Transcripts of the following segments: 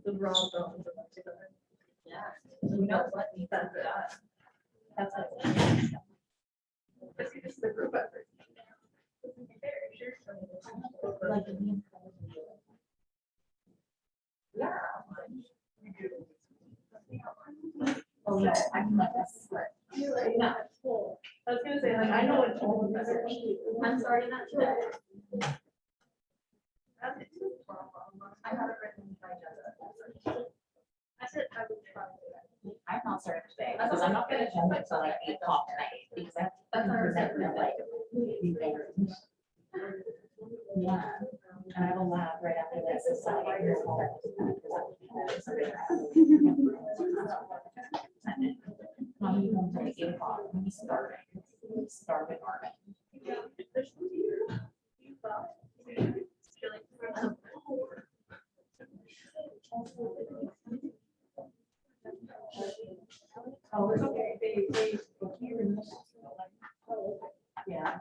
the raw bones of it together. Yeah. So we don't let me that's it. That's it. This is the group effort. Like me. Yeah. Oh, no, I can let this slip. Yeah, it's cool. I was gonna say, like, I know it's all of this. I'm sorry, not today. I have it written by Jessica. I said I would try to. I'm not starting today, because I'm not gonna jump until like 8 o'clock tonight, because that's our resentment, like. Yeah, and I have a lab right after this. So I hear all Not even until 8 o'clock, when we start, starving army. Oh, it's okay. They. Yeah.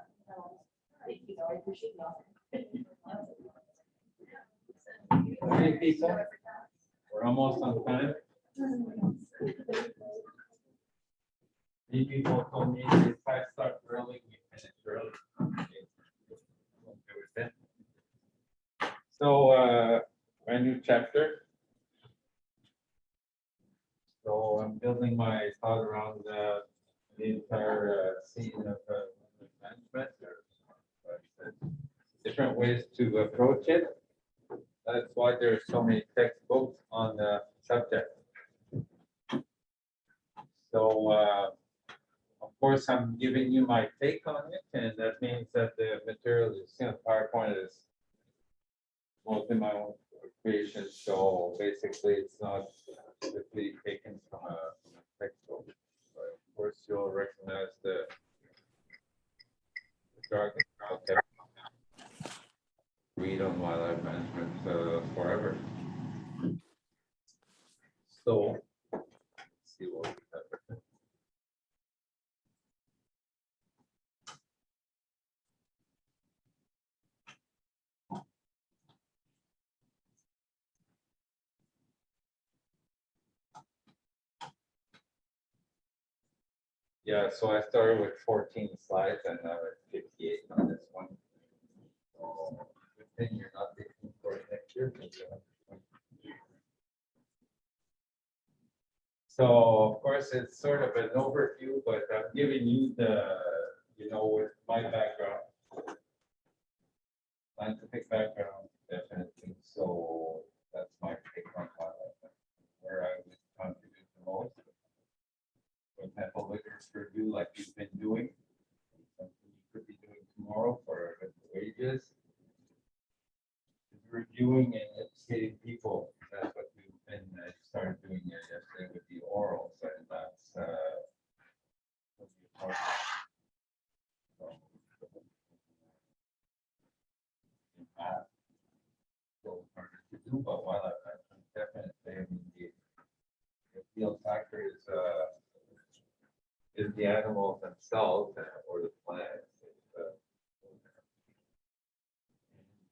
Thank you, I appreciate that. Okay, people, we're almost on time. Many people told me if I start early, we finish early. Okay with that. So, a new chapter. So I'm building my thought around the entire scene of management. There's different ways to approach it. That's why there's so many textbooks on the subject. So, of course, I'm giving you my take on it, and that means that the material is, PowerPoint is mostly my own creation. So basically, it's not typically taken from a textbook. But of course, you'll recognize the jargon. Okay. Read on wildlife management forever. So, let's see what we have. Yeah, so I started with 14 slides and now at 58 on this one. So, good thing you're not taking for it next year. So, of course, it's sort of an overview, but I'm giving you the, with my background, scientific background, definitely. So that's my take on where I would contribute the most. For example, literature review like you've been doing, something you could be doing tomorrow for wages. Reviewing and educating people, that's what we've been started doing yesterday with the oral, so that's what we talked about. So harder to do, but while I definitely, I mean, the field factor is the animals themselves or the plants.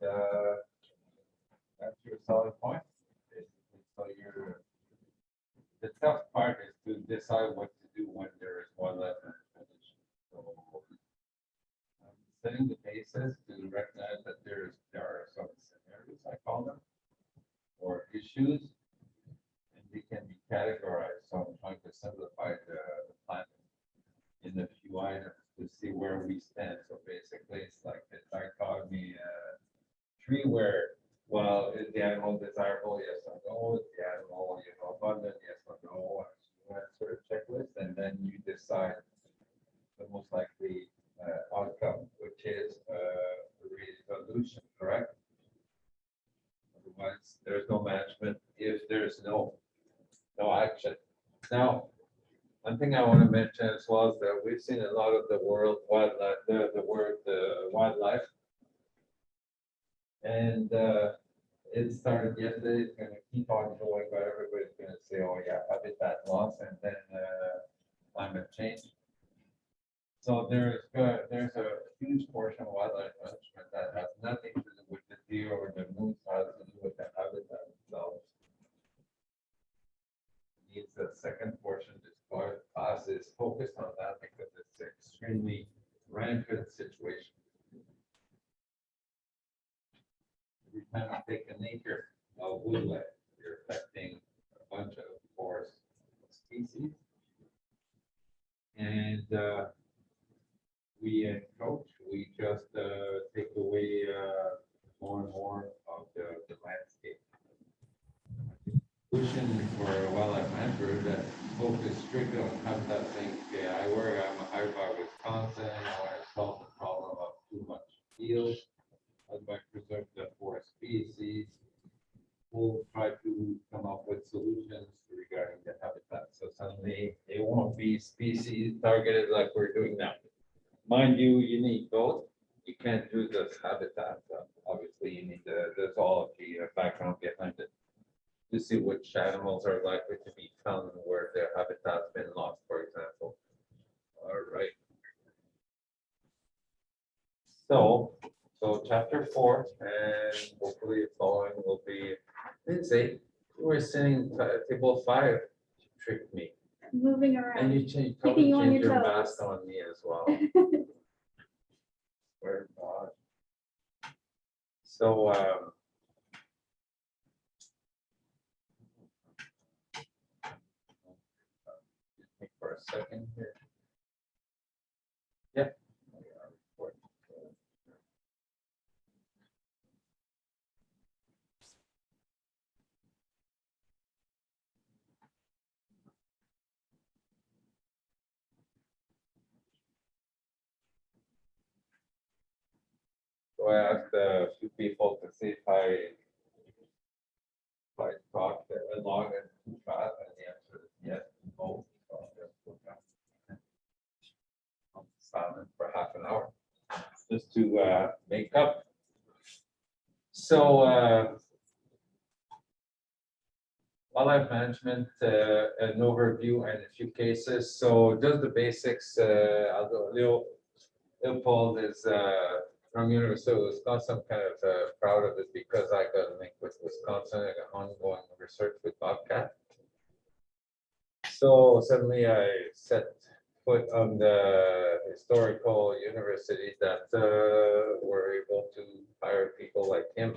And that's your solid point. So the tough part is to decide what to do when there is wildlife management issue. So setting the basis to recognize that there are some scenarios, I call them, or issues, and they can be categorized. So I'm trying to simplify the plan in a few items to see where we stand. So basically, it's like the dichotomy tree where, well, is the animal desirable? Yes or no. Is the animal, abundant? Yes or no. That sort of checklist, and then you decide the most likely outcome, which is resolution, correct? Otherwise, there's no management if there's no action. Now, one thing I want to mention as well is that we've seen a lot of the world wildlife, the wildlife, and it started yesterday. It's going to keep on going, but everybody's going to say, "Oh yeah, habitat loss," and then climate change. So there's a huge portion of wildlife management that has nothing to do with the deer or the moose, has to do with the habitat itself. kind of take the nature of woodland. You're affecting a bunch of forest species. And we encroach, we just take away more and more of the landscape. Pushing for a wildlife manager that focus strictly on habitat thing. Okay, I'm a higher by Wisconsin, I want to solve the problem of too much yield. I'd like to preserve the forest species. We'll try to come up with solutions regarding the habitat. So suddenly it won't be species targeted like we're doing now. Mind you, you need both. You can't do this habitat. Obviously, you need there's all of the background behind it to see which animals are likely to be found where their habitat's been lost, for example. All right. So chapter 4, and hopefully following will be Lindsay. You were sitting at table 5. You tricked me, Moving and around. you changed Keeping you on your your toes. mask on me as well. Where God. So for a second here. Yep. So I asked a few people to see if I talked long and too fast, and the answer is yes, both. So I'm just put down silent for half an hour just to make up. So wildlife management, an overview and a few cases. So just the basics. Leopold is from University of Wisconsin. I'm kind of proud of it because I got a link with Wisconsin. I got ongoing research with Bobcat. So suddenly I set foot on the historical university that were able to hire people like him.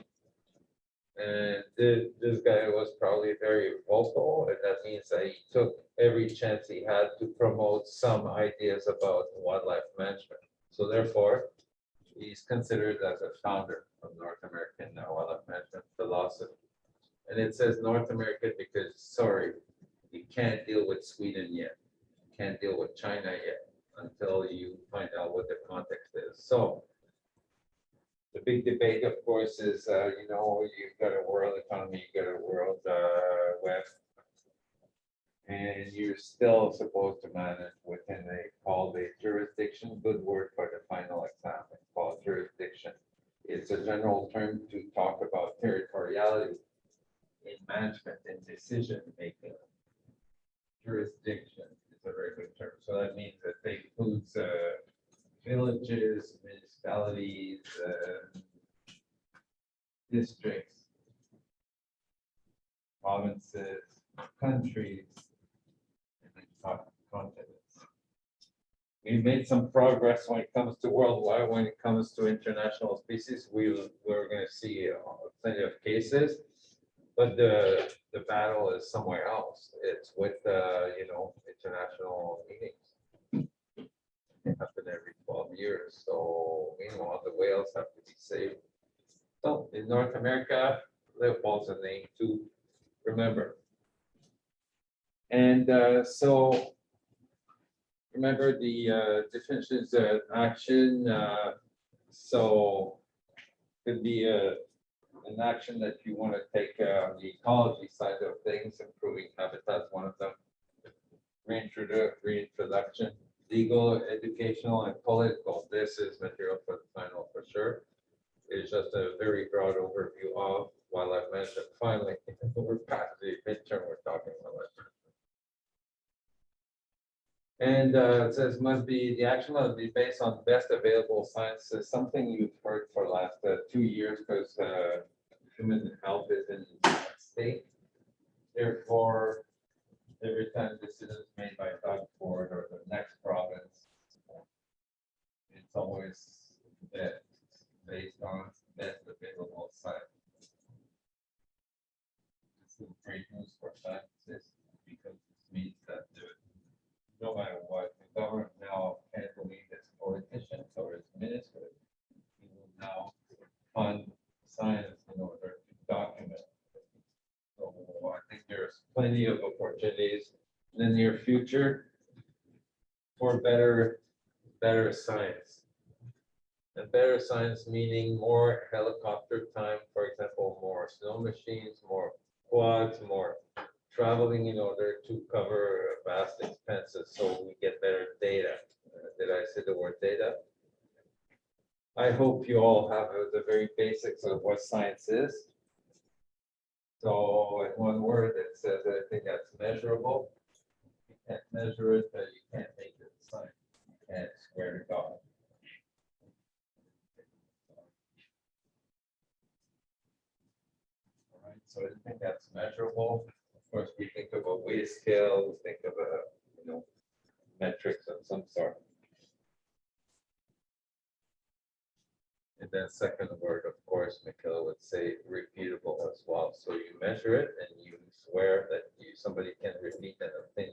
And this guy was probably very vocal, and that means that he took every chance he had to promote some ideas about wildlife management. So therefore, he's considered as a founder of North American wildlife management philosophy. And it says North American because, sorry, you can't deal with Sweden yet. You can't deal with China yet until you find out what the context is. So the big debate, of course, is, you've got a world economy, you've got a world web, and you're still supposed to manage within called a jurisdiction. Good word for the final exam. It's called jurisdiction. It's a general term to talk about territoriality in management and decision making. Jurisdiction is a very good term. So that means that they includes villages, municipalities, districts, provinces, countries, and then continents. We made some progress when it comes to worldwide. When it comes to international species, we're going to see plenty of cases, but the battle is somewhere else. It's with international meetings. They happen every 12 years. So meanwhile, the whales have to be saved. So in North America, Leopold's a name to remember. And so remember the definitions of action. So could be an action that you want to take on the ecology side of things, improving habitats, one of them. Reintroduction, legal, educational, and political. This is material for the final for sure. It's just a very broad overview of wildlife management. Finally, we're past the midterm, we're talking wildlife management. And it says the action must be based on best available science. Is something you've heard for the last 2 years because human health is in stake. Therefore, every time decisions made by Doug Ford or the next province, it's always based on best available science. plenty of opportunities in the near future for better science. And better science meaning more helicopter time, for example, more snow machines, more quads, more traveling in order to cover vast expenses, so we get better data. Did I say the word data? I hope you all have the very basics of what science is. So in one word, it says anything that's measurable. You can't measure it, but you can't make it science. You can't swear to God. All right, so anything that's measurable, of course, we think of a weight scale, we think of metrics of some sort. And then second word, of course, Michaela would say repeatable as well. So you measure it and you swear that somebody can repeat and obtain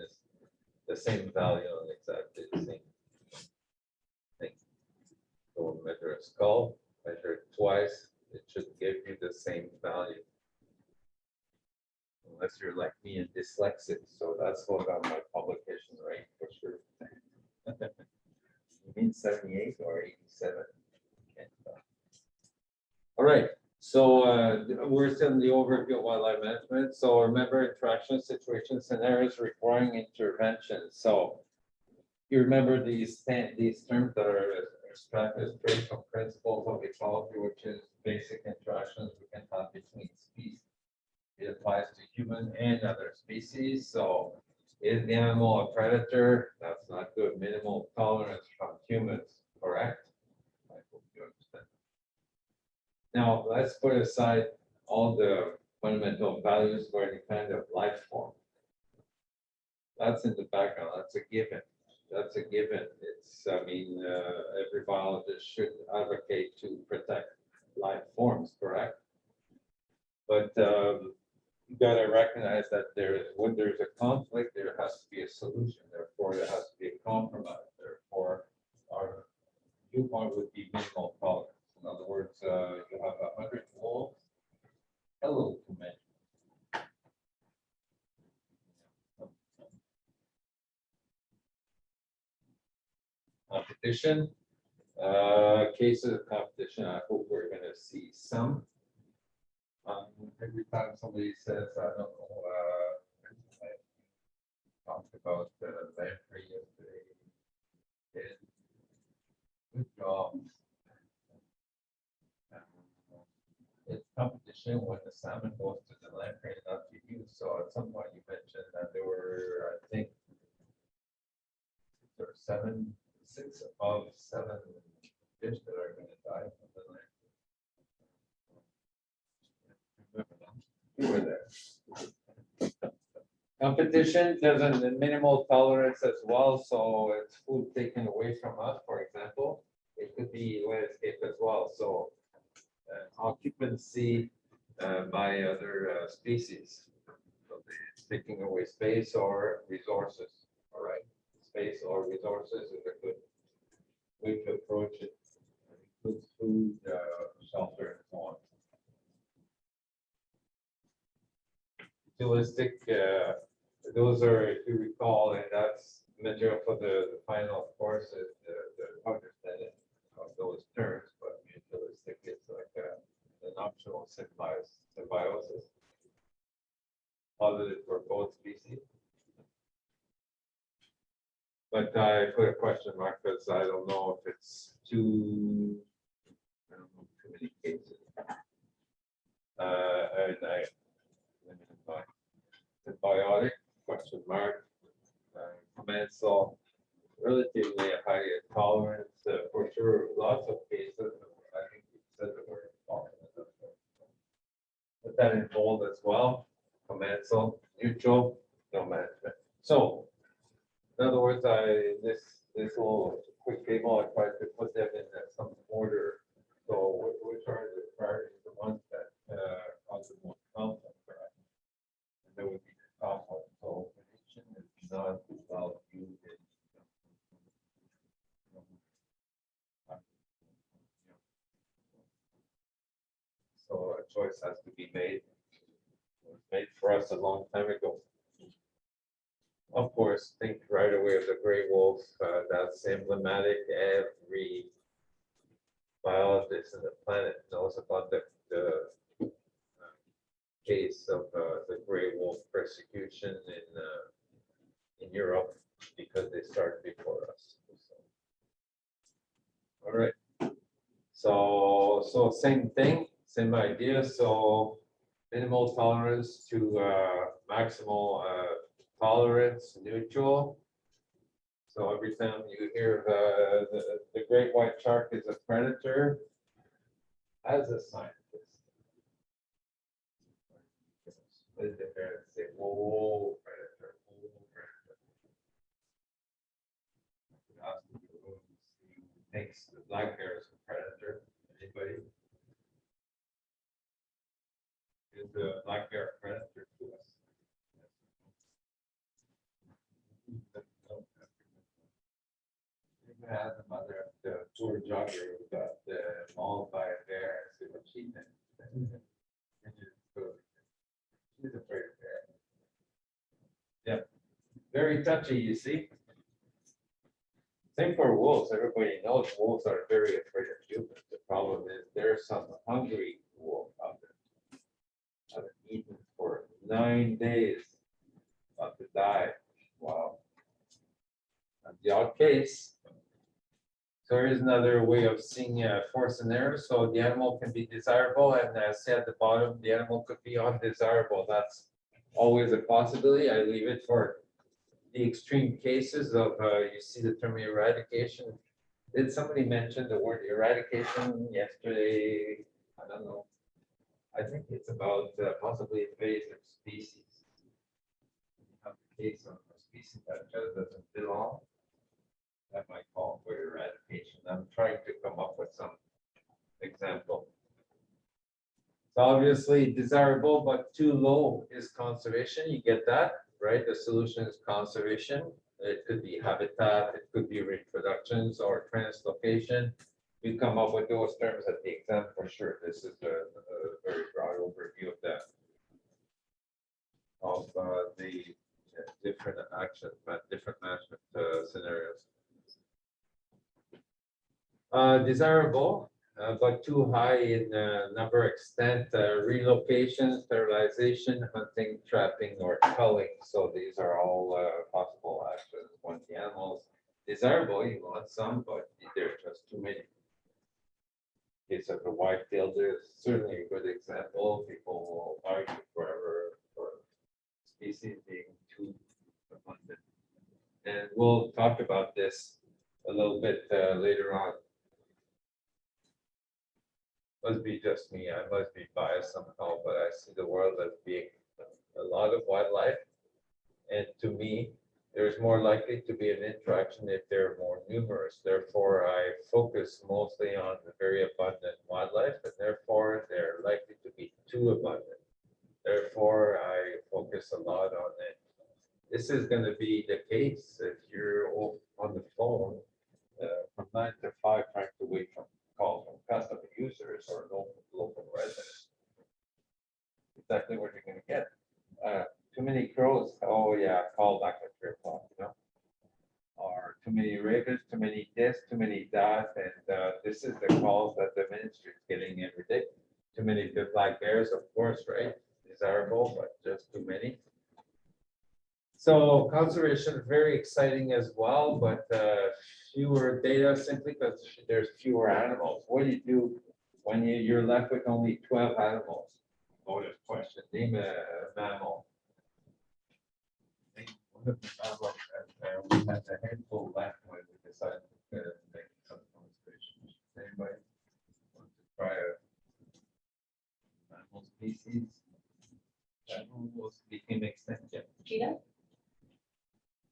the same value on exactly the same thing. So measure a skull, measure it twice, it should give you the same value. Unless you're like me and dyslexic, so that's what on my publication rate for sure. You mean 78 or 87? Can't tell. All right, so we're still in the overview of wildlife management. So remember interaction situation scenarios requiring intervention. So you remember these terms that are extracted straight from principles of ecology, which is basic interactions we can have between species. It applies to human and other species. So is the animal a predator? That's not good. Minimal tolerance from humans, correct? I hope you understand. Now, let's put aside all the fundamental values for any kind of life form. That's in the background. That's a given. That's a given. It's, I mean, every biologist should advocate to protect life forms, correct? But you got to recognize that when there's a conflict, there has to be a solution. Therefore, there has to be a compromise. Therefore, our viewpoint would be minimal tolerance. In other words, you have 100 wolves. Hello, to men. Competition. Cases of competition. I hope we're going to see some. Every time somebody says, I don't know, I talked about Lamprey yesterday. Good job. It's competition when the salmon goes to the lamprey, not to you. So at some point you mentioned that there were, I think, 6 of 7 fish that are going to die from the lamprey. You were there. Competition, there's a minimal tolerance as well, so it's food taken away from us, for example. It could be landscape as well, so occupancy by other species. So it's taking away space or resources, all right? Space or resources is a good way to approach it. It includes food, shelter, and so on. Realistic, those are, if you recall, and that's material for the final course is the understanding of those terms, but mutualistic is like an optional symbiosis, positive for both species. But I put a question mark because I don't know if it's too many cases. And symbiotic, question mark, commensal, relatively high tolerance, for sure, lots of cases, I think you said the word tolerance. Put that in bold as well, commensal, neutral, no management. So, in other words, this little quick table, I tried to put them in some order. So, which are the priorities, the ones that cause the most conflict, right? And there would be the top one. So, prediction is not about you. So a choice has to be made. It was made for us a long time ago. of course, think right away of the gray wolf. That's emblematic. Every biologist on the planet knows about the case of the gray wolf persecution in Europe because they started before us. So, all right. So same thing, same idea. So minimal tolerance to maximal tolerance, neutral. So every time you hear the great white shark is a predator, as a scientist, what is it there to say, whoa, predator, whoa, predator. Ask the people who thinks the black bear is a predator. Anybody? Is the black bear a predator to us? Had the mother of the tour jogger who got mauled by a bear and said what she did. She's afraid of bear. Yep. Very touchy, you see. Same for wolves. Everybody knows wolves are very afraid of humans. The problem is there's some hungry wolf out there. Haven't eaten for 9 days. About to die. Wow. And the odd case. So here's another way of seeing force and error. So the animal can be desirable, and say at the bottom, the animal could be undesirable. That's always a possibility. I leave it for the extreme cases of, you see the term eradication. Did somebody mention the word eradication yesterday? I don't know. I think it's about possibly invasive species. You have a case of a species that just doesn't belong. That might call for eradication. I'm trying to come up with some example. So obviously desirable, but too low is conservation. You get that, right? The solution is conservation. It could be habitat, it could be reproductions or translocation. You come up with those terms at the exam for sure. This is a very broad overview of that. Of the different action, different management scenarios. Desirable, but too high in number, extent, relocation, sterilization, hunting, trapping, or culling. So these are all possible actions when the animals desirable. You want some, but there's just too many. Case of the white-tailed is certainly a good example. People will argue forever for species being too abundant, and we'll talk about this a little bit later on. Must be just me. I must be biased somehow, but I see the world as being a lot of wildlife. And to me, there's more likely to be an interaction if they're more numerous. Therefore, I focus mostly on the very abundant wildlife, and therefore they're likely to be too abundant. Therefore, I focus a lot on it. This is going to be the case if you're on the phone from 9 to 5 trying to wait from calls from customer users or local residents. Exactly what you're going to get. Too many crows. Oh yeah, call back at 3 o'clock. You know, or too many ravens, too many this, too many that, and this is the calls that the ministry is getting every day. Too many black bears, of course, right? Desirable, but just too many. So conservation, very exciting as well, but fewer data simply because there's fewer animals. What do you do when you're left with only 12 animals? Bonus question, name a mammal. One of the mammals that we had a handful left when we decided to make some conservation. Anybody want to try a mammal species that almost became extinct yet? Cheetah?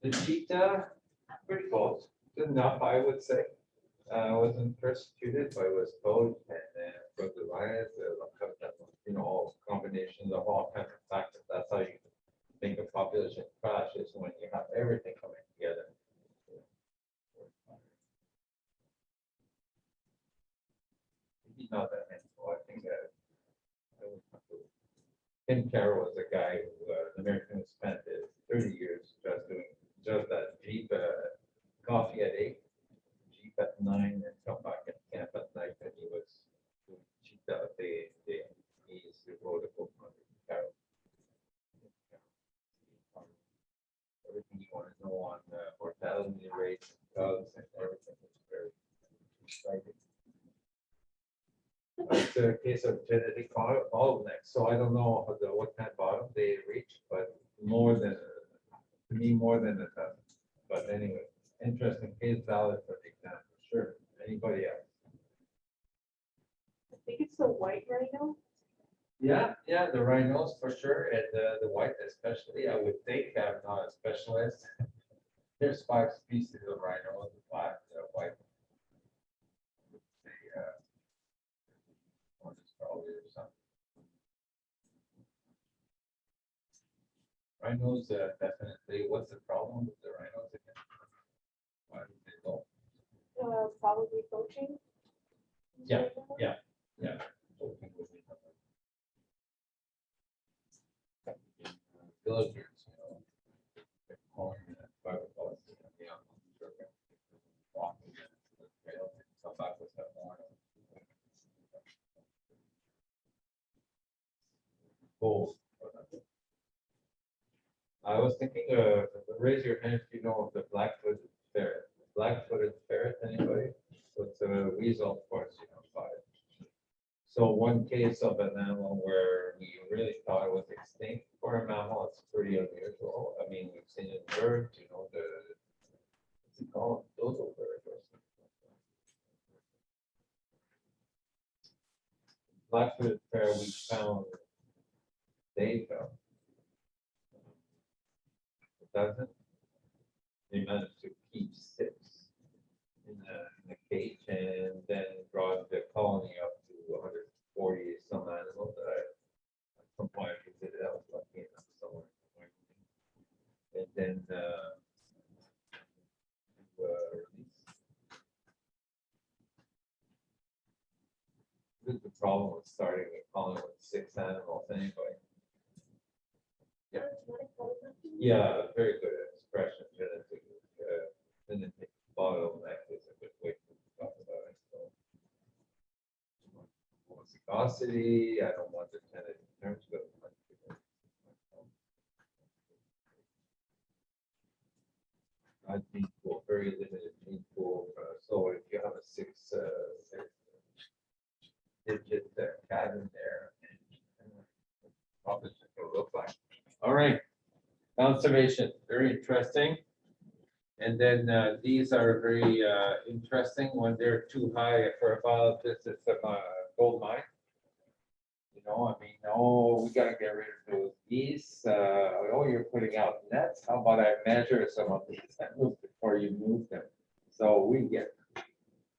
The cheetah, pretty close, good enough, I would say. Wasn't persecuted, but was poached, and then for the lions, you know, all combinations of all kinds of factors. That's how you think of population crash is when you have everything coming together. Maybe not that handful. I think Tim Carroll was a guy who, an American who spent 30 years just doing just that Jeep, coffee at 8, Jeep at 9, and come back at camp at night, and he was doing cheetah, he's the road to book on the carol. Everything you want to know on mortality rates, dogs, and everything is very exciting. It's a case of genetic bottleneck, so I don't know what kind of bottom they reach, but more than, to me, more than a ton. But anyway, interesting case, valid for the exam, for sure. Anybody else? I think it's the white rhino. Yeah, the rhinos for sure, and the white especially, I would think, I'm not a specialist. There's 5 species of rhino, the black, the white. The, one is probably or something. Rhinos, definitely, what's the problem with the rhinos again? Why do they go? Probably poaching. Yeah. Open with me. Villagers, you know, they're calling it private bus, yeah, walking in the trail, come back with that morning. Cool. I was thinking, raise your hand if you know of the black-footed ferret. Black-footed ferret, anybody? So it's a weasel, of course, you know, 5. So one case of an animal where we really thought it was extinct for a mammal, it's pretty unusual. I mean, we've seen it in birds, you know, what's it called? Dodo bird or something. Black-footed ferret we found, they found. A dozen. They managed to keep 6 in the cage and then brought the colony up to 140 some animals that at some point I visited. I was lucky enough somewhere. And then release. This is the problem with starting a colony with 6 animals anyway. Yeah, very good expression, genetic. Genetic bottleneck is a good way to talk about it. So, homozygosity, I don't want the genetic terms, but gene pool, very limited gene pool. So if you have a 6 digit cat in there, probably just gonna look like. All right, conservation, very interesting. And then these are very interesting when they're too high for a biologist. It's a gold mine. You know, I mean, oh, we gotta get rid of those geese. Oh, you're putting out nets. How about I measure some of these animals before you move them? So we get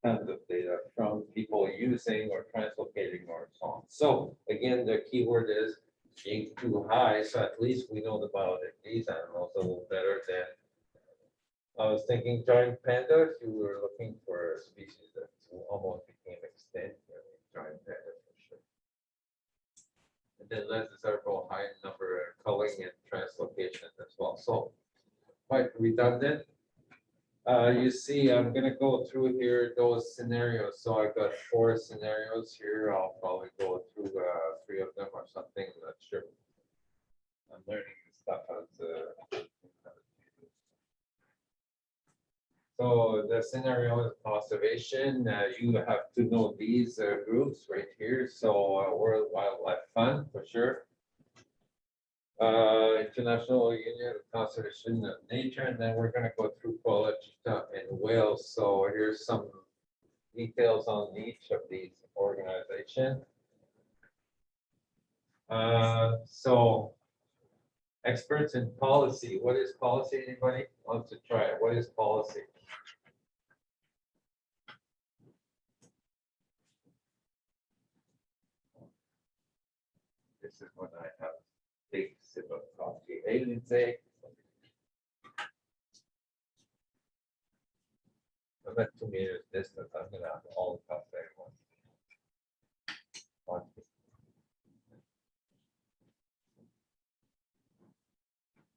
tons of data from people using or translocating or so on. So again, the keyword is being too high. So at least we know the biology of these animals a little better than. I was thinking giant pandas, you were looking for a species that almost became extinct, giant panda for sure. And then lenses are both high in number, culling and translocation as well. So quite redundant. You see, I'm gonna go through here those scenarios. So I got 4 scenarios here. I'll probably go through 3 of them or something. I'm not sure. I'm learning this stuff as so the scenario is conservation. You have to know these groups right here. So World Wildlife Fund for sure. International Union of Conservation of Nature, and then we're going to go through Koala, Cheetah, and whales. So here's some details on each of these organizations. So experts in policy. What is policy? Anybody wants to try it? What is policy? This is when I have a big sip of coffee. Hey, Lindsay. I'm at 2 meters distance. I'm gonna have all the coffee I want.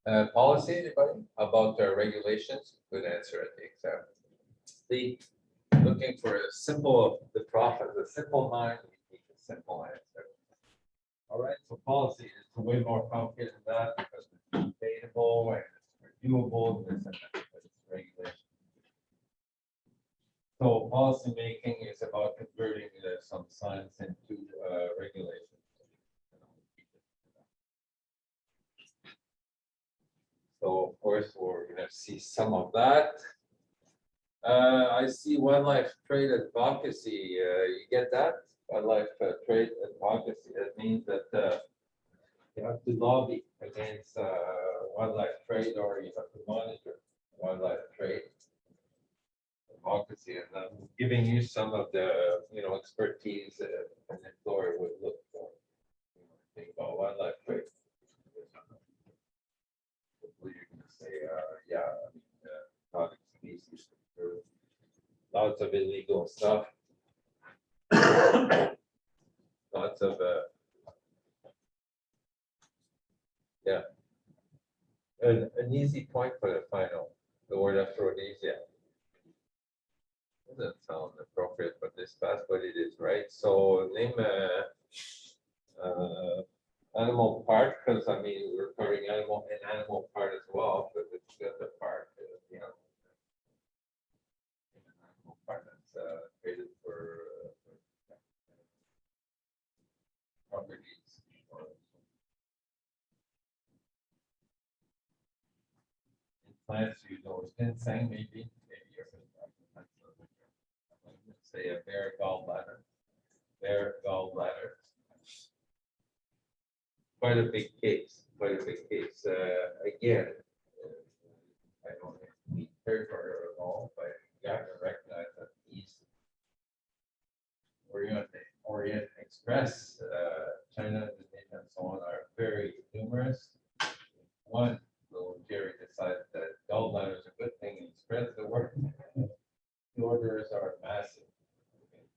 Policy, anybody, about the regulations, good answer at the exam. The, looking for a simple, the profit, the simple mind, we need a simple answer. All right, so policy is way more complicated than that, because it's debatable and it's reviewable, this and that, but it's regulation. So policy making is about converting some science into regulations. So of course, we're gonna see some of that. I see wildlife trade advocacy, you get that? Wildlife trade advocacy, that means that you have to lobby against wildlife trade, or you have to monitor wildlife trade advocacy, and I'm giving you some of the, expertise an employer would look for. Think about wildlife trade. Hopefully you're gonna say, yeah, I mean, product species, lots of illegal stuff. Lots of, yeah. An easy point for the final, the word aphrodisiac. Doesn't sound appropriate, but that's what it is, right? So name animal part, because I mean, we're covering animal and animal part as well, but it's got the part, an animal part that's created for properties. In plants, you know, ginseng maybe, you're say a bear gallbladder. Quite a big case, again, I don't have to be territory at all, but you have to recognize that these Orient Express, China, Indonesia, and so on are very numerous. One, little Jerry decided that gallbladder is a good thing and spreads the word. The orders are massive.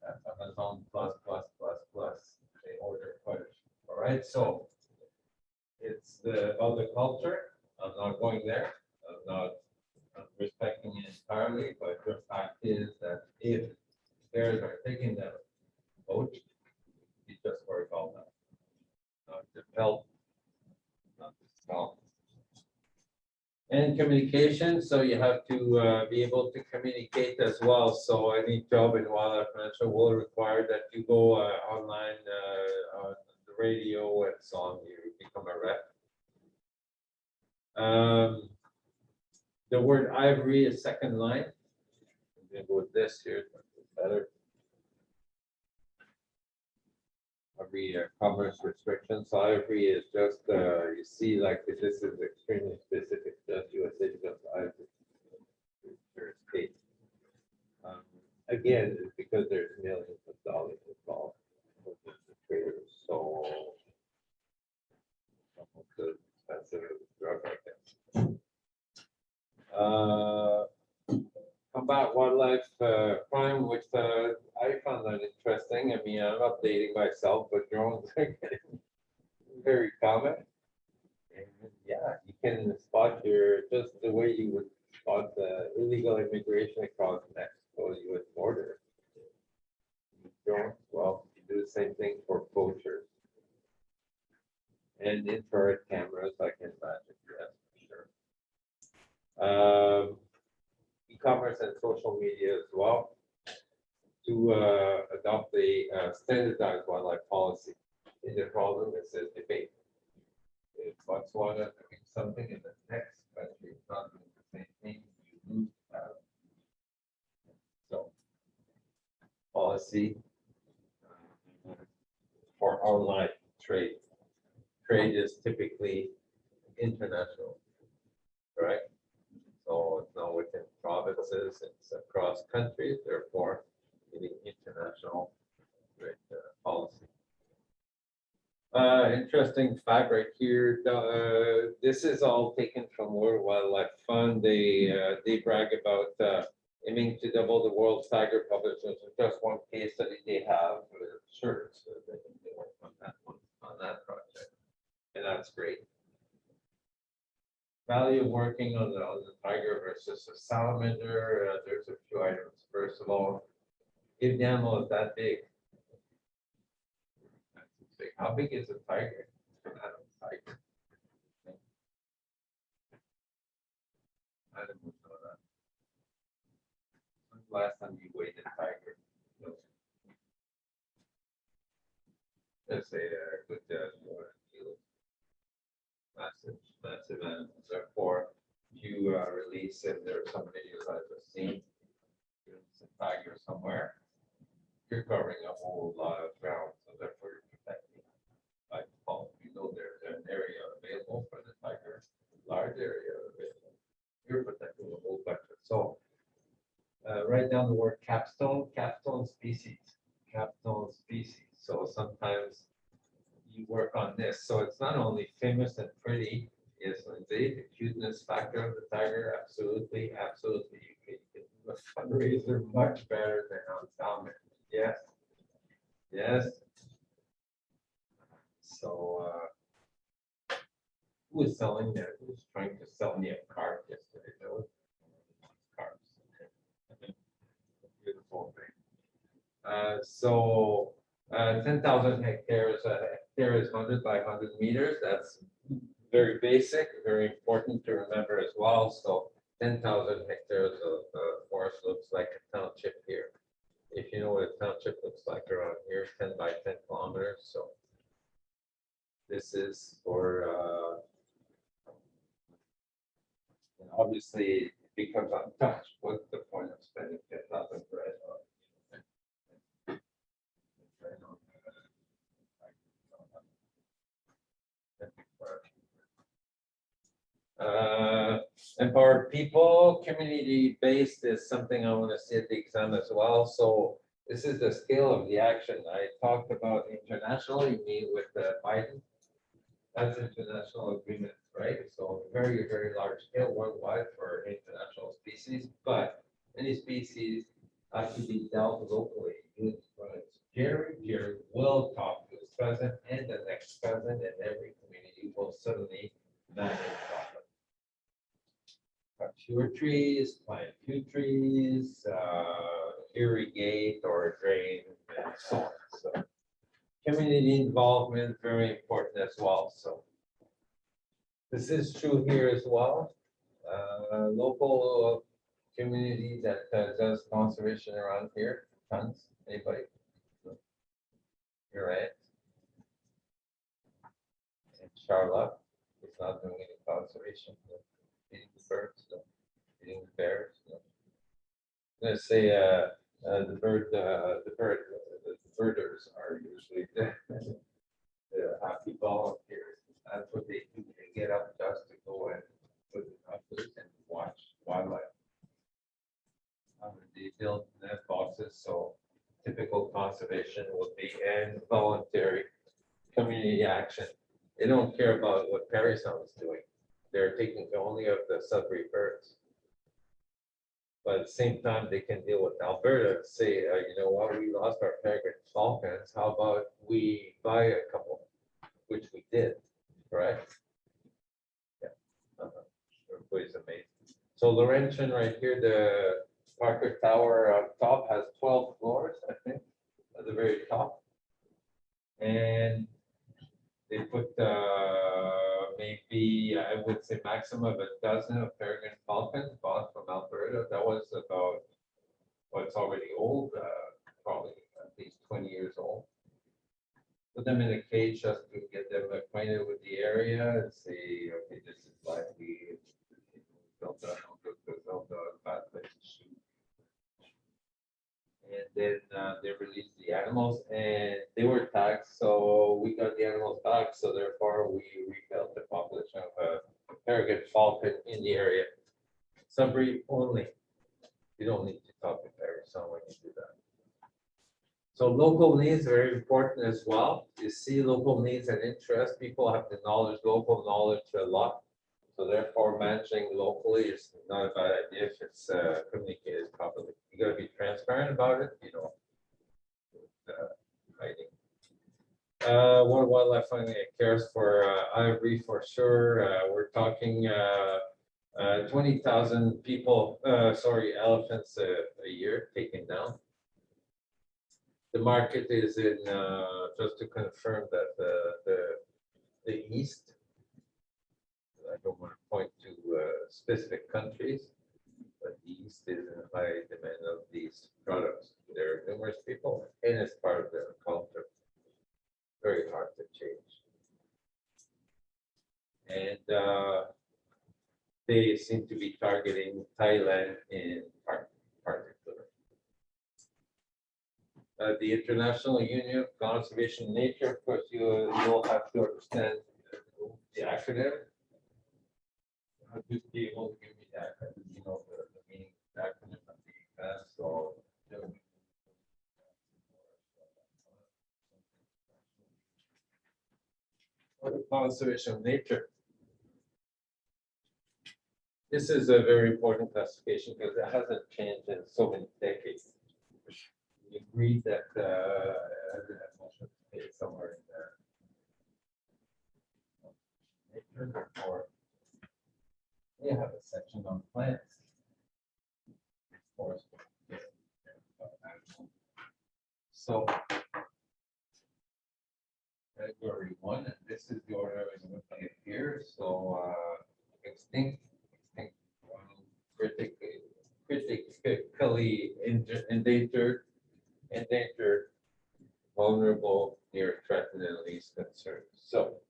That's Amazon plus. They order quite a few. All right, so it's about the culture. I'm not going there. I'm respecting it entirely, but the fact is that if bears are taking them out, you just worry about that. Not to help, not to stop. And communication, so you have to be able to communicate as well. So any job in wildlife management will require that you go online, on the radio and so on, you become a rep. The word ivory is second line. I'm gonna go with this here, better. Ivory commerce restrictions. So ivory is just, you see, like this is extremely specific, just USA, just ivory. There's state. Again, it's because there's millions of dollars involved with the traders, so almost expensive drug, I guess. Combat wildlife crime, which I found that interesting. I mean, I'm updating myself, but drones are getting very common. And yeah, you can spot just the way you would spot the illegal immigration across Mexico-US border. Drones, well, you do the same thing for poachers. And infrared cameras, I can imagine, yes, for sure. E-commerce and social media as well, to adopt a standardized wildlife policy. And the problem is a debate. If Botswana doing something in the next country is not doing the same thing, you lose that. So, policy for online trade. Trade is typically international, right? So it's not within provinces, it's across countries, therefore, getting international trade policy. Interesting fact right here. This is all taken from World Wildlife Fund. They brag about aiming to double the world's tiger population. Just one case study they have. Sure, so they work on that project, and that's great. value of working on the tiger versus a salamander, there's a few items. First of all, if the animal is that big. How big is a tiger? I don't know, tiger. I don't know that. When's the last time you weighed a tiger? No. Let's say a good kilo. Massive animals. Therefore, you release, if there are some videos I've seen, there's a tiger somewhere, you're covering a whole lot of ground, so therefore you're protecting by default. You know there's an area available for the tiger, large area available. You're protecting a whole bunch of, so write down the word capstone species. So sometimes you work on this. So it's not only famous and pretty, yes, Lindsay, the cuteness factor of the tiger, absolutely. You can do a fundraiser much better than on salmon. Yes. So who is selling that? Who's trying to sell me a carp yesterday? That was carps. Beautiful thing. So 10,000 hectares. A hectare is 100 by 100 meters. That's very basic, very important to remember as well. So 10,000 hectares of forest looks like a township here. If you know what a township looks like around here, 10 by 10 kilometers. So this is for, and obviously it becomes untouched. What's the point of spending 10,000 for it? Empowered people, community-based is something I want to see at the exam as well. So this is the scale of the action. I talked about international, you mean with Biden. That's international agreement, right? So very, very large scale worldwide for international species, but many species have to be dealt locally. Jerry will talk to his president and the next president, and every community will suddenly manage problem. Cut fewer trees, plant few trees, irrigate or drain, and so on. So community involvement, very important as well. So this is true here as well. Local community that does conservation around here, tons, anybody? You're right. And Charlotte is not doing any conservation. Eating the birds, eating the bears. Let's say the birders are usually the happy volunteers. That's what they do. They get up just to go and put up and watch wildlife. They build nest boxes, so typical conservation would be and voluntary community action. They don't care about what Parry Sound is doing. They're taking only of the Sudbury birds. But at the same time, they can deal with Alberta and say, you know what, we lost our peregrine falcons. How about we buy a couple, which we did, correct? Yeah, everybody's amazing. So Laurentian right here, the Parker Tower up top has 12 floors, I think, at the very top. And they put maybe, I would say maximum of a dozen of peregrine falcons bought from Alberta. That was about, well, it's already old, probably at least 20 years old. Put them in a cage just to get them acquainted with the area and see, okay, this is likely, built a bad place to shoot. And then they released the animals and they were tagged, so we got the animals back. So therefore we rebuilt the population of a peregrine falcon in the area. Sudbury only. You don't need to talk to Parry Sound when you do that. So local needs very important as well. You see local needs and interests. People have the knowledge, local knowledge a lot. So therefore, managing locally is not a bad idea if it's communicated properly. You got to be transparent about it, you know, hiding. World Wildlife Fund cares for ivory for sure. We're talking 20,000 people, elephants a year taken down. The market is in, just to confirm that the east. I don't want to point to specific countries, but the east is in high demand of these products. There are numerous people, and it's part of their culture. Very hard to change. And they seem to be targeting Thailand in particular. The International Union of Conservation Nature, of course, you'll have to understand the acronym. Just be able to give me the acronym, you know, the meaning of the acronym of the so. Conservation of nature. This is a very important classification because it hasn't changed in so many decades. We agreed that it's somewhere in there. Nature, or we have a section on plants. Forest. So category 1, and this is the order it's looking at here. So extinct, critically endangered, vulnerable, near threatened, and least concerned. So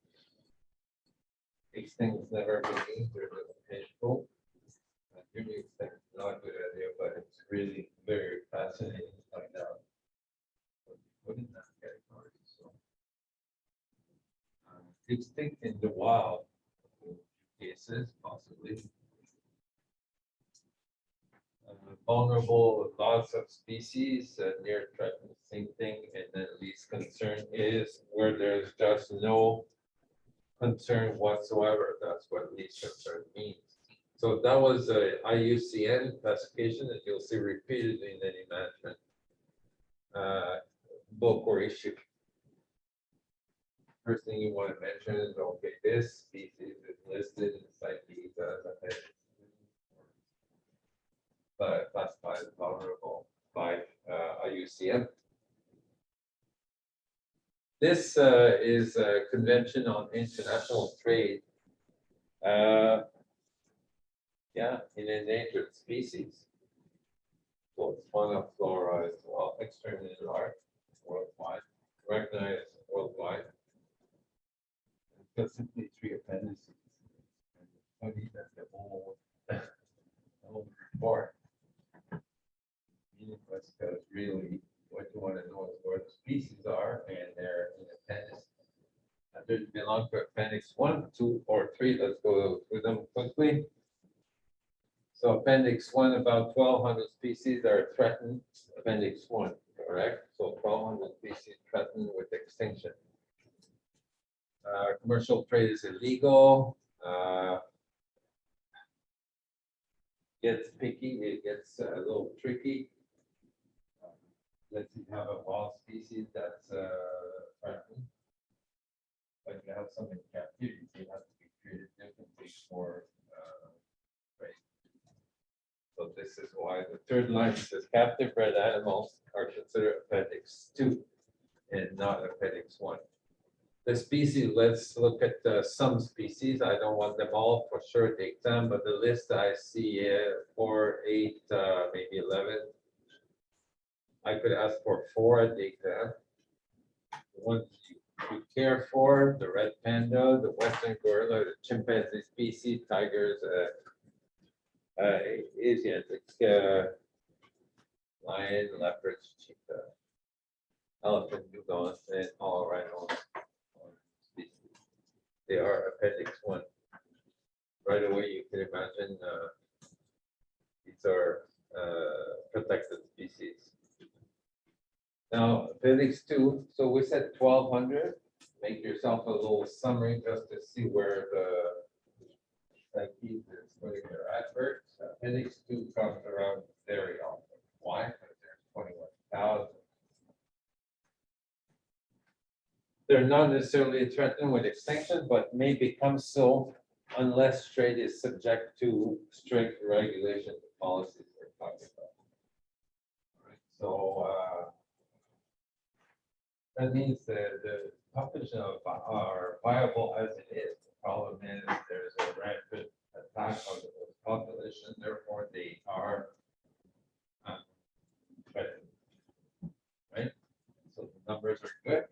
extinct never been either painful. Really extinct is not a good idea, but it's really very fascinating to find out what you put in that category. So extinct in the wild cases, possibly. Vulnerable, lots of species, near threatened, same thing, and then least concern is where there's just no concern whatsoever. That's what least concern means. So that was a IUCN classification that you'll see repeatedly in any management book or issue. First thing you want to mention is, okay, this species is listed in CITES as a but classified as vulnerable by IUCN. This is a convention on international trade. Yeah, in endangered species. So it's fauna, flora as well, extremely large, worldwide, recognized worldwide. It's simply 3 appendices. And it's funny that the whole report. Because really what you want to know is where the species are, and they're in appendix. They belong to appendix 1, 2, or 3. Let's go through them quickly. So appendix 1, about 1,200 species are threatened. Appendix 1, correct? So 1,200 species threatened with extinction. Commercial trade is illegal. Gets picky, it gets a little tricky. Let's see, you have a wild species that's threatened, but you have some in captivity, so you have to be treated differently for trade. So this is why the third line says captive bred animals are considered appendix 2 and not appendix 1. The species, let's look at some species. I don't want them all for sure at the exam, but the list I see 4, 8, maybe 11. I could ask for 4 at the exam. The ones you care for: the red panda, the western gorilla, the chimpanzee species, tigers, Asiatic lion, leopards, cheetah, elephant, dugong, and all rhinos. They are appendix 1. Right away, you can imagine these are protected species. Now, appendix 2. So we said 1,200. Make yourself a little summary just to see where the CITES is putting their adverts. Appendix 2 comes around very often. Why? Because there's 21,000. they're not necessarily threatened with extinction, but may become so unless trade is subject to strict regulations and policies we're talking about. Alright, so, that means the population are viable as it is. The problem is there's a rampant attack on the population, therefore they are threatened. Right? So the numbers are good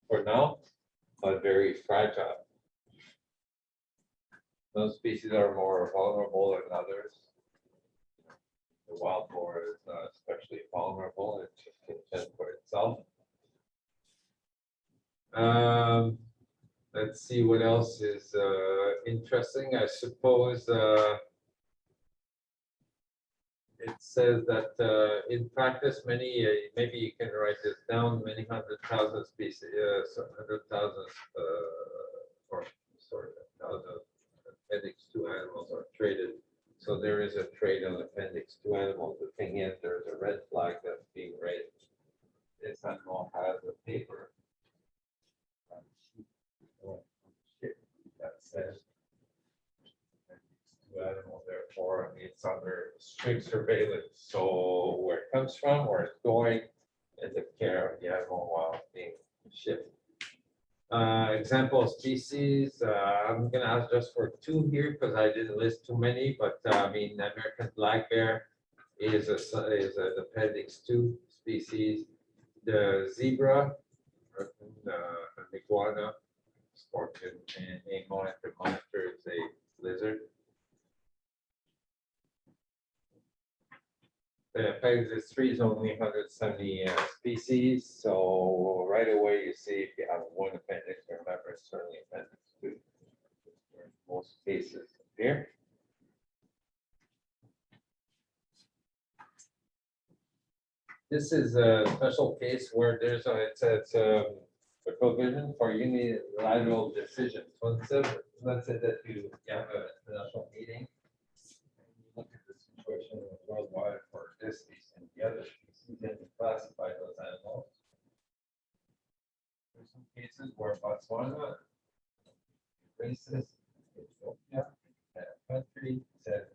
for now, but very fragile. Some species are more vulnerable than others. The wild boar is especially vulnerable, it can fend for itself. Let's see what else is interesting. I suppose it says that in practice, many, maybe you can write this down, many 100,000 species, 100,000 or sorry, 1,000 appendix 2 animals are traded. So there is a trade on appendix 2 animals. The thing is, there's a red flag that's being raised. This animal has a paper that says animal, therefore it's under strict surveillance. So where it comes from, where it's going, and the care of the animal while being shipped. Example of species, I'm gonna ask just for 2 here because I didn't list too many, but I mean, American black bear is an appendix 2 species. The zebra, an iguana, scorpion, and a monitor is a lizard. The appendix 3 is only 170 species, so right away you see if you have one appendix, remember it's certainly appendix 2. In most cases here. This is a special case where there's a provision for unilateral decisions. So let's say that you have a international meeting. And you look at the situation worldwide for this species and the other species, and you classify those animals. There's some cases where Botswana, racist, Ethiopia, a country said,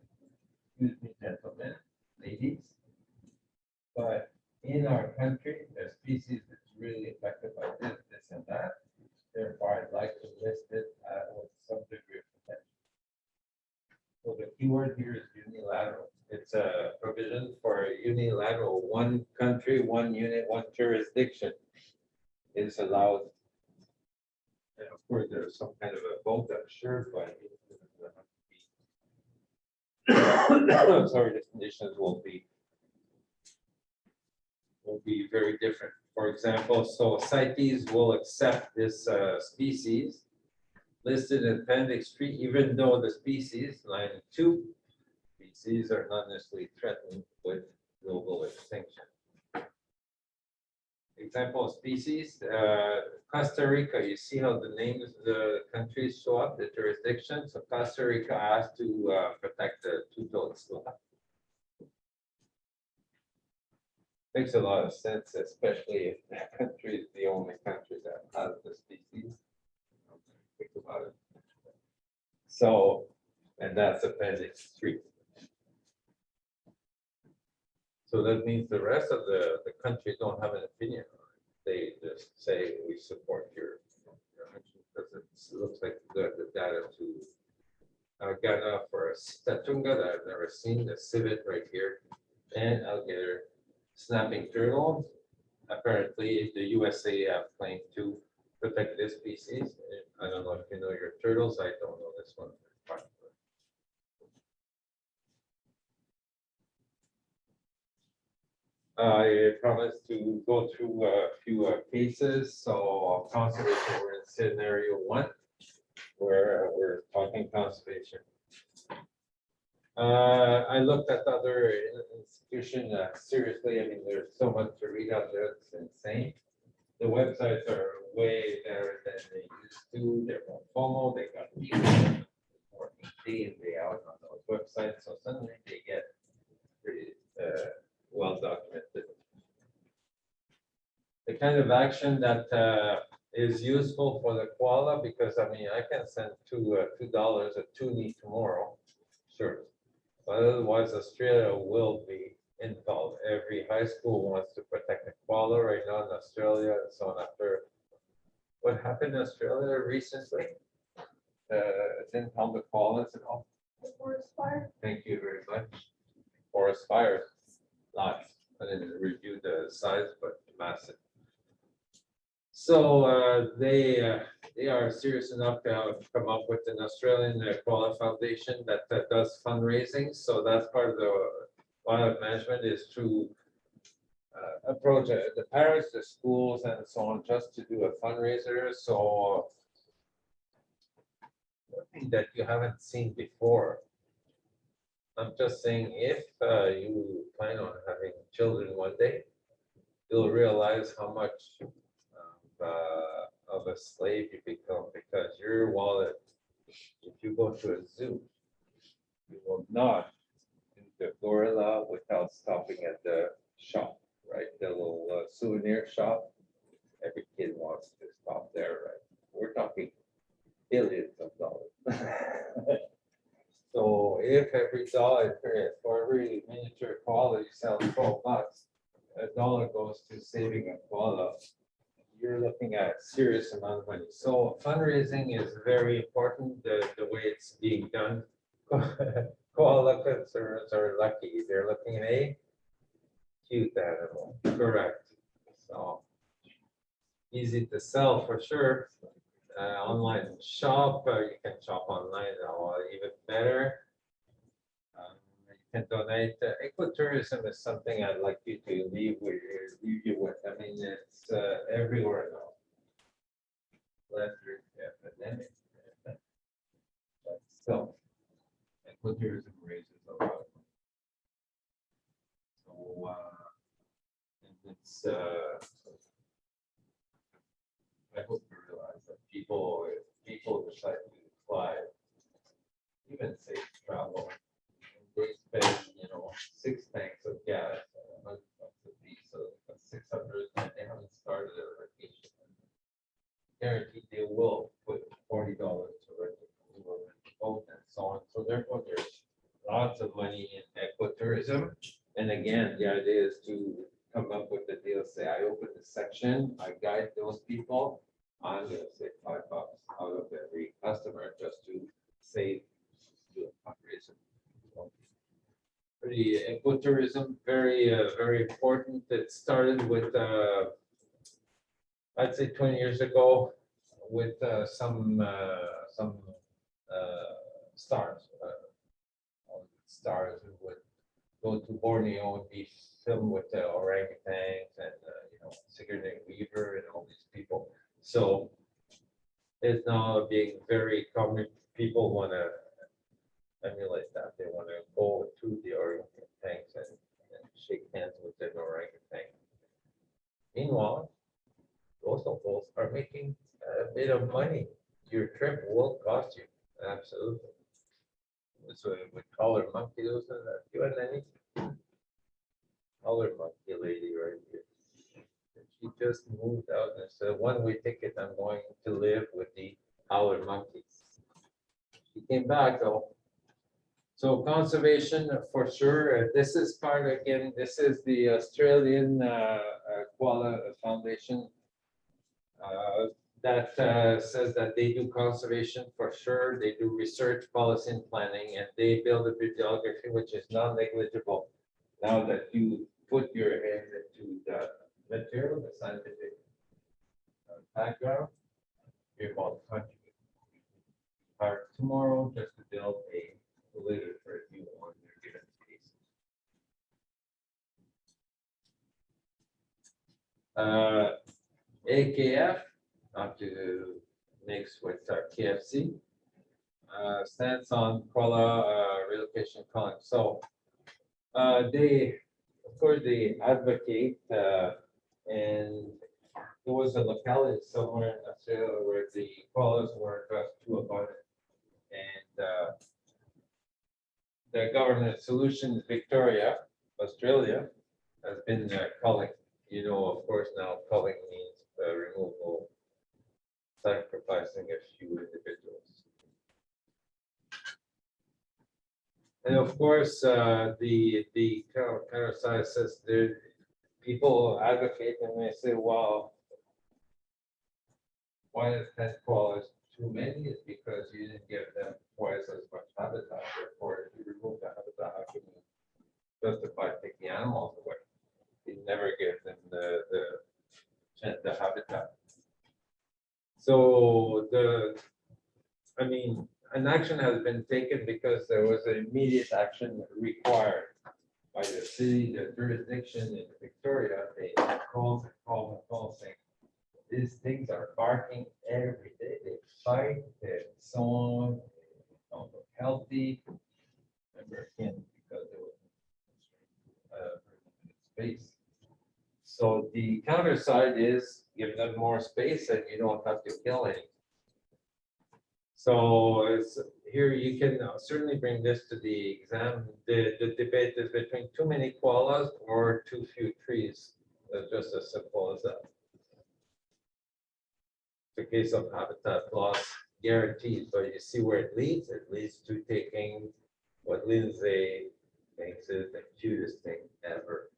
excuse me, gentlemen, ladies, but in our country, there's species that's really affected by this, this, and that. Therefore, I'd like to list it with some degree of protection. So the keyword here is unilateral. It's a provision for unilateral, one country, one unit, one jurisdiction is allowed. And of course, there's some kind of a vote, I'm sure, but sorry, the conditions will be very different. For example, so CITES will accept this species listed in Appendix 3, even though the species, line 2, species are not necessarily threatened with global extinction. Example of species, Costa Rica, you see how the names of the countries show up, the jurisdiction. So Costa Rica has to protect the two-toed sloth. Makes a lot of sense, especially if that country is the only country that has the species. Think about it. So, and that's Appendix 3. So that means the rest of the countries don't have an opinion on it. They just say we support your action because it looks like the data to Ghana for Tatunga that I've never seen, the civet right here, and alligator. Snapping turtle. Apparently, the USA have claimed to protect this species. I don't know if you know your turtles. I don't know this one. I promised to go through a few cases. So conservation, we're in scenario 1, where we're talking conservation. I looked at other institutions seriously. I mean, there's so much to read out there. It's insane. The websites are way better than they used to. They're more formal. They got people working day in, day out on those websites. So suddenly they get pretty well documented. the kind of action that is useful for the koala, because I mean, I can send $2 a toonie tomorrow, sure. But otherwise, Australia will be involved. Every high school wants to protect the koala right now in Australia and so on after what happened in Australia recently. Didn't help the koalas at all. The forest fire. Thank you very much. Forest fires, lots. I didn't review the size, but massive. So they are serious enough to have come up with an Australian koala foundation that does fundraising. So that's part of the wildlife management is to approach the parents, the schools, and so on, just to do a fundraiser. So something that you haven't seen before. I'm just saying, if you plan on having children one day, you'll realize how much of a slave you become, because your wallet, if you go to a zoo, you will not do the gorilla without stopping at the shop, right? The little souvenir shop. Every kid wants to stop there, right? We're talking billions of dollars. So if every dollar for every miniature koala you sell $12, $1 goes to saving a koala, you're looking at a serious amount of money. So fundraising is very important, the way it's being done. Koala concerns are lucky. They're looking at a cute animal, correct. So easy to sell for sure. Online shop, you can shop online, or even better. You can donate. Ecotourism is something I'd like you to leave you with. I mean, it's everywhere now. After the epidemic, but still, ecotourism raises a lot of money. So, and it's I hope you realize that people, if people decide to fly, even safe travel, and they spend, 6 tanks of gas, $100 a piece, so that's 600, and they haven't started their vacation. Guaranteed they will put $40 to rent a boat and so on. So therefore, there's lots of money in ecotourism. And again, the idea is to come up with the deal, say, I open this section, I guide those people, I'm gonna say $5 out of every customer just to save the fundraiser. So, pretty ecotourism, very important. It started with, I'd say 20 years ago with some stars. Stars who would go to Borneo and be filmed with the orangutans and Sigourney Weaver and all these people. So it's now being very common. People want to emulate that. They want to go to the orangutans and shake hands with an orangutan. Meanwhile, those locals are making a bit of money. Your trip will cost you, absolutely. So with collar monkey, those are that. You had any collar monkey lady right here? She just moved out and said, one-way ticket, I'm going to live with the howler monkeys. She came back though. So conservation for sure. This is part, again, this is the Australian Koala Foundation that says that they do conservation for sure. They do research, policy and planning, and they build a bibliography which is non-negligible. Now that you put your hand into the material, the scientific background, you're about to contribute. Tomorrow, just to build a literature review on your given case. AKF, not to mix with KFC, stands on koala relocation calling. So they, of course, they advocate, and there was a locality somewhere in Australia where the koalas were just too abundant, and the government solutions, Victoria, Australia, has been calling you know, of course, now culling means removal, sacrificing a few individuals. And of course, the counter side says there, people advocate and they say, well, why is 10 koalas too many? Is because you didn't give them twice as much habitat. Therefore, if you remove the habitat, how can you justify taking animals away? You never give them the habitat. So I mean, an action has been taken because there was an immediate action required by the city, the jurisdiction in Victoria. They called saying, these things are barking every day. They fight, they so on, they don't look healthy. Remember again, because there was space. So the counter side is give them more space and you don't have to kill any. So it's, here you can certainly bring this to the exam. The debate is between too many koalas or too few trees. It's just as simple as that. The case of habitat loss guaranteed, but you see where it leads. It leads to taking what Lindsay thinks is the cutest thing ever.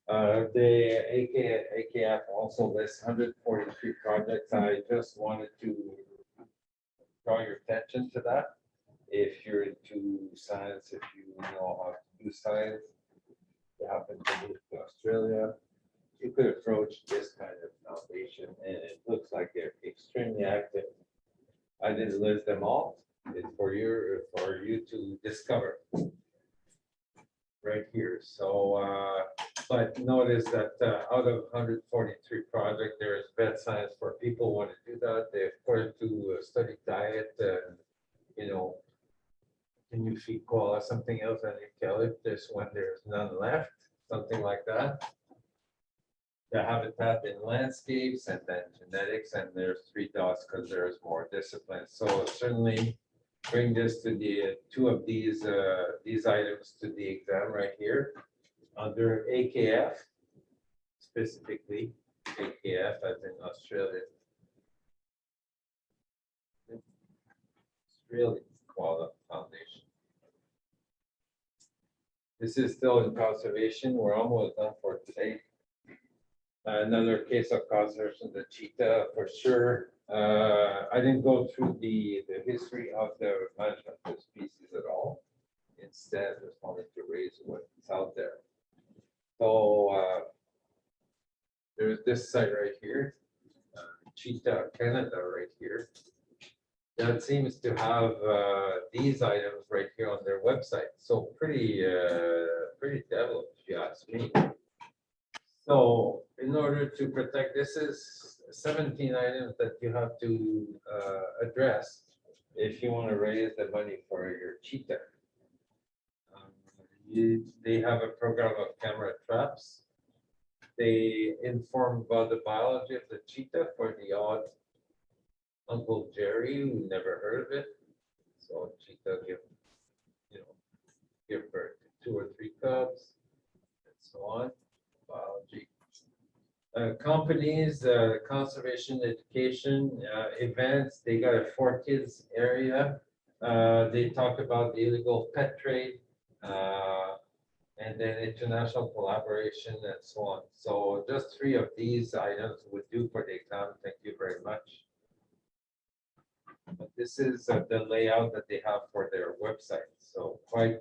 The AKF also lists 143 projects. I just wanted to draw your attention to that. If you're into science, if you know how to do science, you happen to move to Australia, you could approach this kind of foundation, and it looks like they're extremely active. I didn't list them all. It's for you to discover right here. So, but notice that out of 143 projects, there is vet science for people who want to do that. They, of course, to study diet and, you know, can you feed koala something else than eucalyptus when there's none left, something like that. The habitat in landscapes and then genetics, and there's 3 dots because there's more disciplines. So certainly bring this to the two of these items to the exam right here under AKF, specifically AKF as in Australia. Australian Koala Foundation. This is still in conservation. We're almost done for today. Another case of conservation, the cheetah for sure. I didn't go through the history of the management of the species at all. Instead, I just wanted to raise what's out there. So there's this site right here, Cheetah Canada right here. That seems to have these items right here on their website. So pretty developed, if you ask me. So in order to protect, this is 17 items that you have to address if you want to raise the money for your cheetah. They have a program of camera traps. They inform about the biology of the cheetah for the odd Uncle Jerry who never heard of it. So cheetah give birth to 2 or 3 cubs and so on. Biology. Companies, conservation education events, they got a 4Kids area. They talk about the illegal pet trade and then international collaboration and so on. So just 3 of these items would do for the exam. Thank you very much. But this is the layout that they have for their website. So quite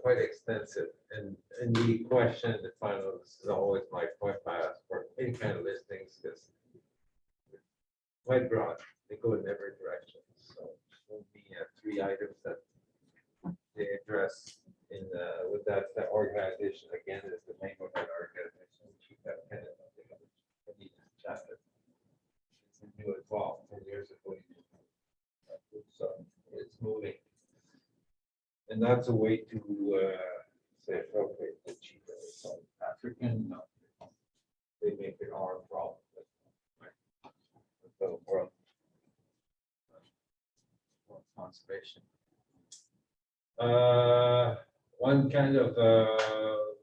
extensive. And the question, the final, this is always my point I ask for any kind of listings because it's quite broad. They go in every direction. So will be 3 items that they address in with that organization. Again, is the name of that organization. Cheetah Canada. They have a chapter. It's new as well. 10 years ago. So it's moving. And that's a way to say, okay, the cheetah is South African. No, they make it our problem. The world conservation. One kind of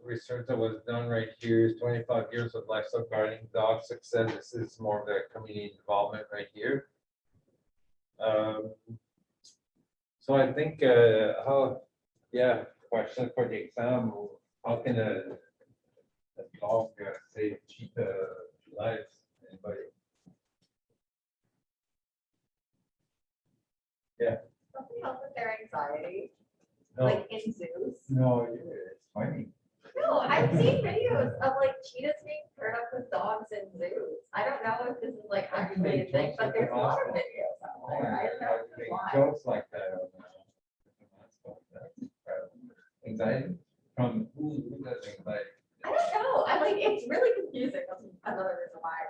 research that was done right here is 25 years of livestock guarding dog success. This is more of the community involvement right here. So I think, question for the exam, how can a dog save cheetah lives? Anybody? Something else with their anxiety, No, like in zoos. no, it's funny. No, I've seen videos of like cheetahs being paired up with dogs in zoos. I don't know if this is like actually a thing, but there's a lot of videos out there. I don't know why. Jokes like that. That's incredible. Anxiety from who does anxiety? I don't know. I'm like, it's really confusing. That's another reason why I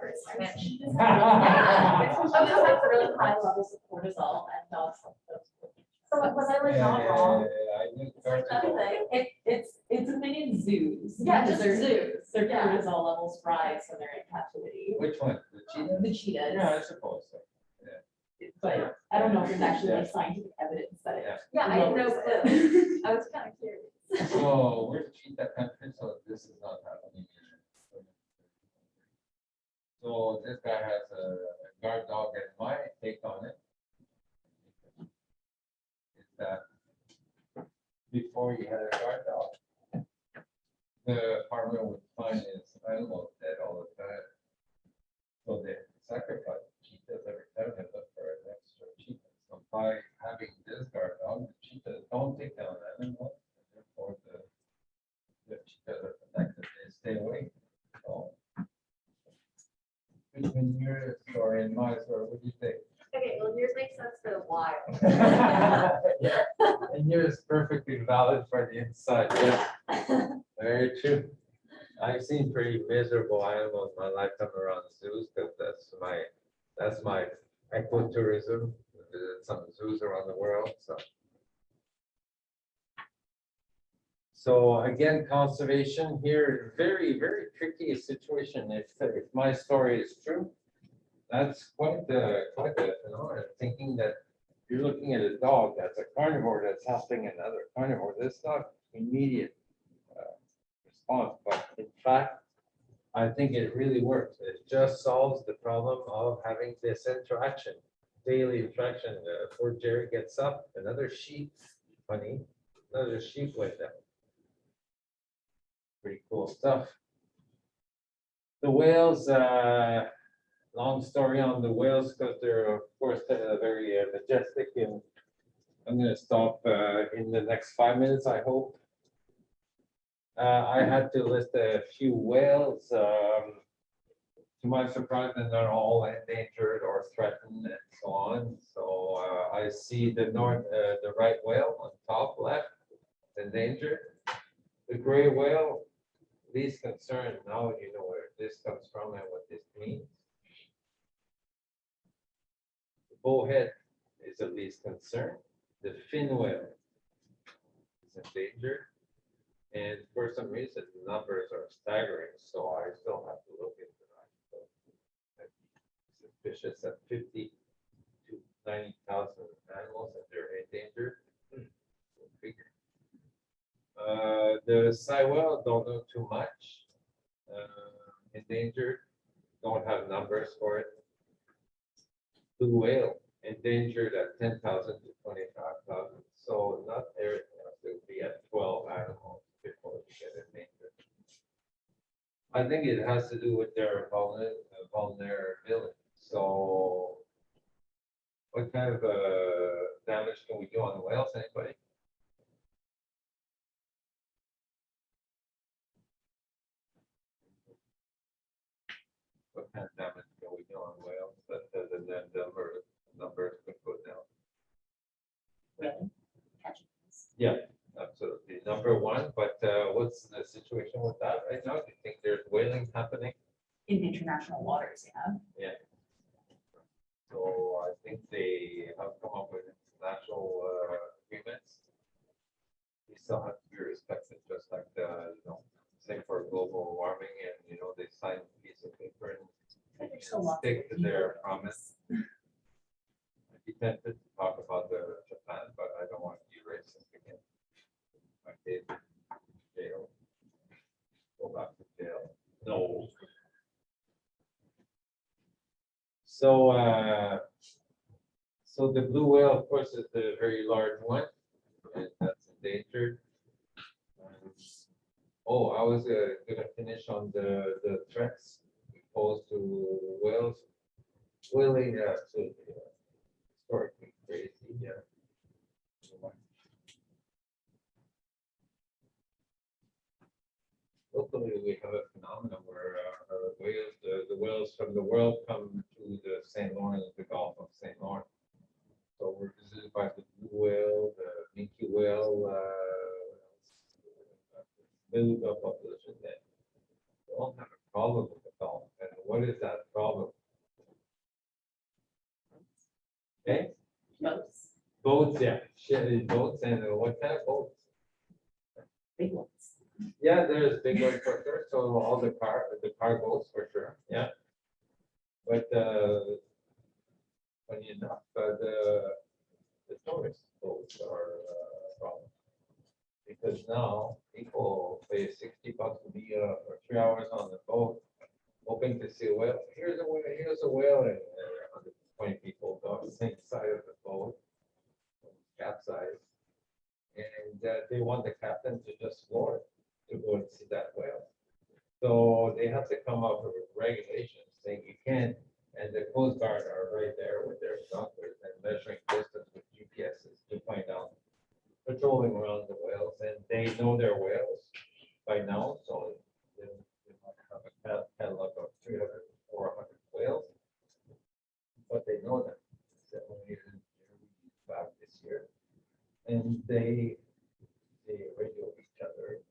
Cheetahs recommend. have Sometimes really high levels of cortisol and dogs have those. So was I like Yeah, not yeah, wrong? yeah, I knew It's like that cortisol. thing. It's a thing in zoos. Yeah, because just their- zoos. Their Yeah. cortisol levels rise when they're in captivity. Which one? The cheetah? The cheetahs. Yeah, I suppose so. But I don't know if there's actually like scientific evidence that it. Yeah. Yeah, I had no lowers clue. it. I was kind of curious. So we're cheetah country, so this is not happening. Here. So this guy has a guard dog, and my take on it is that before you had a guard dog, the farmer would find his animals dead all the time. So they sacrifice cheetahs every time they look for an extra cheetah. So by having this guard dog, the cheetahs don't take down animals, and therefore the cheetahs are protected, they stay away. So between your story and my story, what do you think? Okay, well, yours makes sense for the wild. Yeah, and yours is perfectly valid for the inside, yeah. Very true. I've seen pretty miserable animals in my lifetime around zoos, because that's my ecotourism. Visit some zoos around the world, so. So again, conservation here, very, very tricky situation. If my story is true, that's quite a phenomenon, thinking that you're looking at a dog that's a carnivore that's helping another carnivore. That's not immediate response, but in fact, I think it really works. It just solves the problem of having this interaction, daily interaction. Poor Jerry gets up, another sheep, funny, another sheep went down. Pretty cool stuff. The whales, long story on the whales, because they're of course very majestic, and I'm gonna stop in the next 5 minutes, I hope. I had to list a few whales. To my surprise, they're not all endangered or threatened and so on. So I see the right whale on top left, endangered. The gray whale, least concern. Now you know where this comes from and what this means. The bowhead is at least concern. The fin whale is endangered. And for some reason, the numbers are staggering, so I still have to look into that. So, I'm suspicious that 50 to 90,000 animals that they're endangered. The sei whale, don't know too much. Endangered, don't have numbers for it. Blue whale, endangered at 10,000 to 25,000. So not everything else will be at 12 animals before we get endangered. I think it has to do with their vulnerability. So what kind of damage can we do on the whales, anybody? What kind of damage can we do on whales that the numbers could go down? Really? Yeah, absolutely. Number one, but what's the situation with that right now? Do you think there's whaling happening? In international waters, yeah. So I think they have come up with international agreements. We still have to be respected, just like say for global warming, and they sign a piece of paper and There's still lots of stick to people. their promise. I'd be tempted to talk about the Japan, but I don't want to be racist again. My David jail. go back to jail. No. So, so the blue whale, of course, is the very large one, and that's endangered. Oh, I was gonna finish on the threats posed to whales. Whaling, absolutely, historically crazy, yeah. Locally, we have a phenomenon where whales, the whales from the world come to the St. Lawrence, the Gulf of St. Lawrence. So we're visited by the blue whale, the minke whale, beluga population that don't have a problem with the Gulf. And what is that problem? Okay, Boats, boats, yeah, ship boats, and what kind of boats? big ones. Yeah, there's big ones for sure, so all the cargoes for sure, yeah. But, funny enough, the tourist boats are a problem. Because now people pay $60 to be for 3 hours on the boat, hoping to see a whale. Here's a whale, and 120 people go on the same side of the boat, capsize. And they want the captain to just floor it, to go and see that whale. So they have to come up with regulations saying you can't, and the Coast Guard are right there with their binoculars and measuring distance with GPSs to find out, patrolling around the whales, and they know their whales by now, so they might have a catalog of 300 or 400 whales, but they know them. So only back this year, and they radio each other, and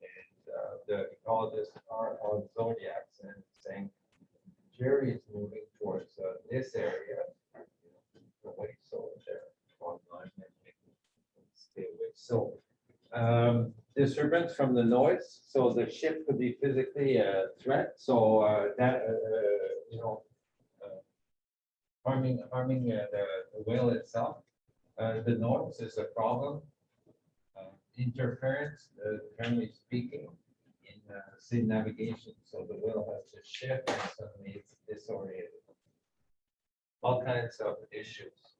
the ecologists are on zodiacs and saying Jerry is moving towards this area, away, so they're online and stay away. So disturbance from the noise. So the ship could be physically a threat. So that harming the whale itself. The noise is a problem. Interference, generally speaking, in say navigation. So the whale has to shift and suddenly it's disoriented. All kinds of issues.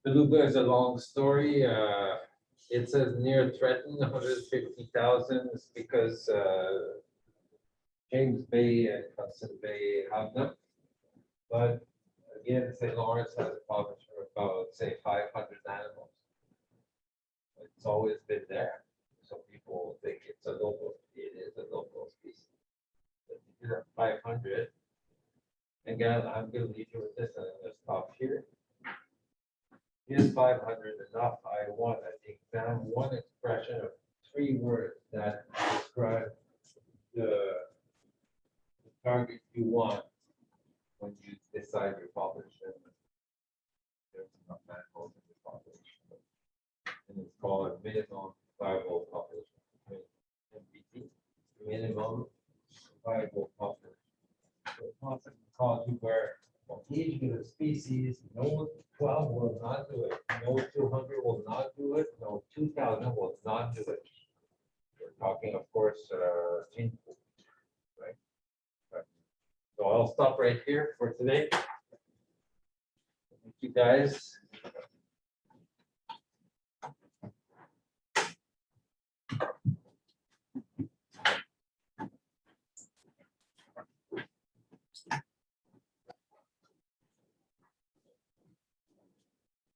Beluga is a long story. It says near threatened 150,000 because James Bay and Hudson Bay have them. But again, St. Lawrence has a population of about, say, 500 animals. It's always been there. So people think it's a local, it is a local species. But you have 500. Again, I'm going to leave you with this and I'm going to stop here. Is 500 enough? I want to examine one expression of 3 words that describe the target you want when you decide your population. There's enough animals in the population. And it's called a minimum viable population. MVP, minimum viable population. So it's not called you where for each given species, no 12 will not do it, no 200 will not do it, no 2,000 will not do it. We're talking, of course, gene pool, right? So I'll stop right here for today. Thank you guys.